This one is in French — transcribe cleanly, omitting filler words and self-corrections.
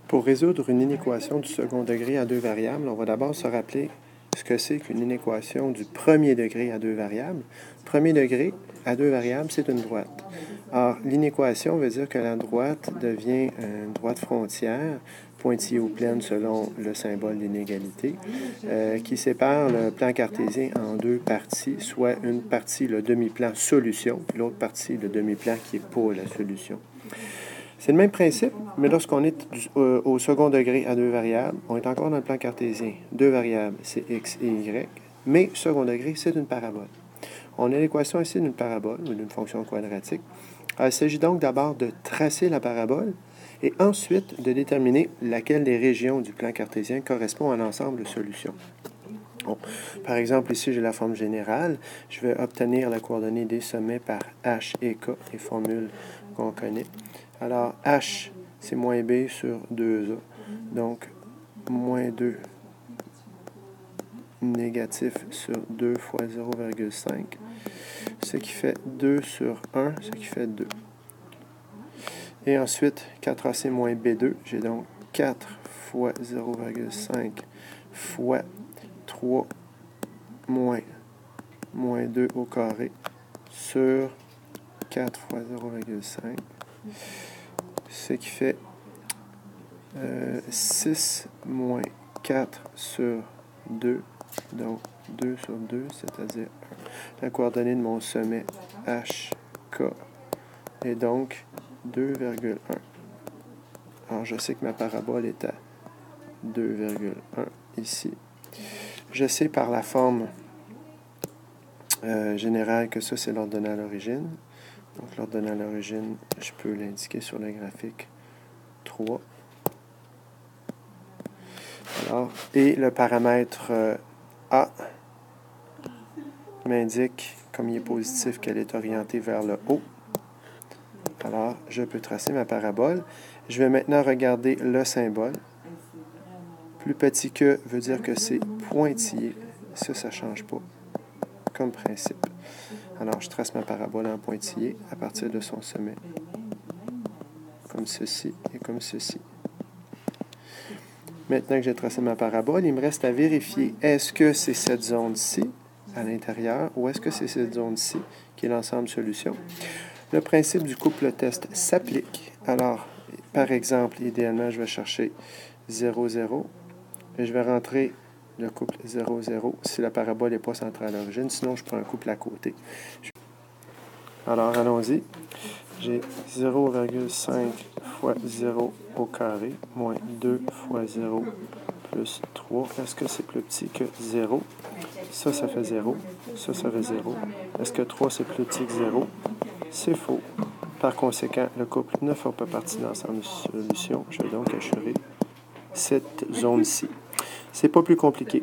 Pour résoudre une inéquation du second degré à deux variables, on va d'abord se rappeler ce que c'est qu'une inéquation du premier degré à deux variables. Premier degré à deux variables, c'est une droite. Or, l'inéquation veut dire que la droite devient une droite frontière, pointillée ou pleine selon le symbole d'inégalité, qui sépare le plan cartésien en deux parties, soit une partie, le demi-plan solution, puis l'autre partie, le demi-plan qui est pas la solution. C'est le même principe, mais lorsqu'on est au second degré à deux variables, on est encore dans le plan cartésien. Deux variables, c'est x et y, mais second degré, c'est une parabole. On a l'équation ici d'une parabole ou d'une fonction quadratique. Alors, il s'agit donc d'abord de tracer la parabole et ensuite de déterminer laquelle des régions du plan cartésien correspond à l'ensemble de solutions. Bon. Par exemple, ici, j'ai la forme générale. Je vais obtenir la coordonnée des sommets par h et k, les formules qu'on connaît. Alors, h, c'est moins b sur 2a. Donc, moins 2 négatif sur 2 fois 0,5, ce qui fait 2 sur 1, ce qui fait 2. Et ensuite, 4ac moins b2, j'ai donc 4 fois 0,5 fois 3 moins 2 au carré sur 4 fois 0,5, ce qui fait 6 moins 4 sur 2, donc 2 sur 2, c'est-à-dire 1. La coordonnée de mon sommet HK est donc 2,1. Alors, je sais que ma parabole est à 2,1 ici. Je sais par la forme générale que ça, c'est l'ordonnée à l'origine. Donc, l'ordonnée à l'origine, je peux l'indiquer sur le graphique 3. Alors, et le paramètre A m'indique, comme il est positif, qu'elle est orientée vers le haut. Alors, je peux tracer ma parabole. Je vais maintenant regarder le symbole. Plus petit que veut dire que c'est pointillé. Ça ne change pas comme principe. Alors, je trace ma parabole en pointillé à partir de son sommet. Comme ceci et comme ceci. Maintenant que j'ai tracé ma parabole, il me reste à vérifier est-ce que c'est cette zone-ci à l'intérieur ou est-ce que c'est cette zone-ci qui est l'ensemble solution. Le principe du couple test s'applique. Alors, par exemple, idéalement, je vais chercher 0, 0 et je vais rentrer le couple 0, 0 si la parabole n'est pas centrée à l'origine. Sinon, je prends un couple à côté. Alors, allons-y. J'ai 0,5 fois 0 au carré, moins 2 fois 0 plus 3. Est-ce que c'est plus petit que 0? Ça fait 0. Ça fait 0. Est-ce que 3, c'est plus petit que 0? C'est faux. Par conséquent, le couple ne fait pas partie de l'ensemble de solutions. Je vais donc achever cette zone-ci. C'est pas plus compliqué.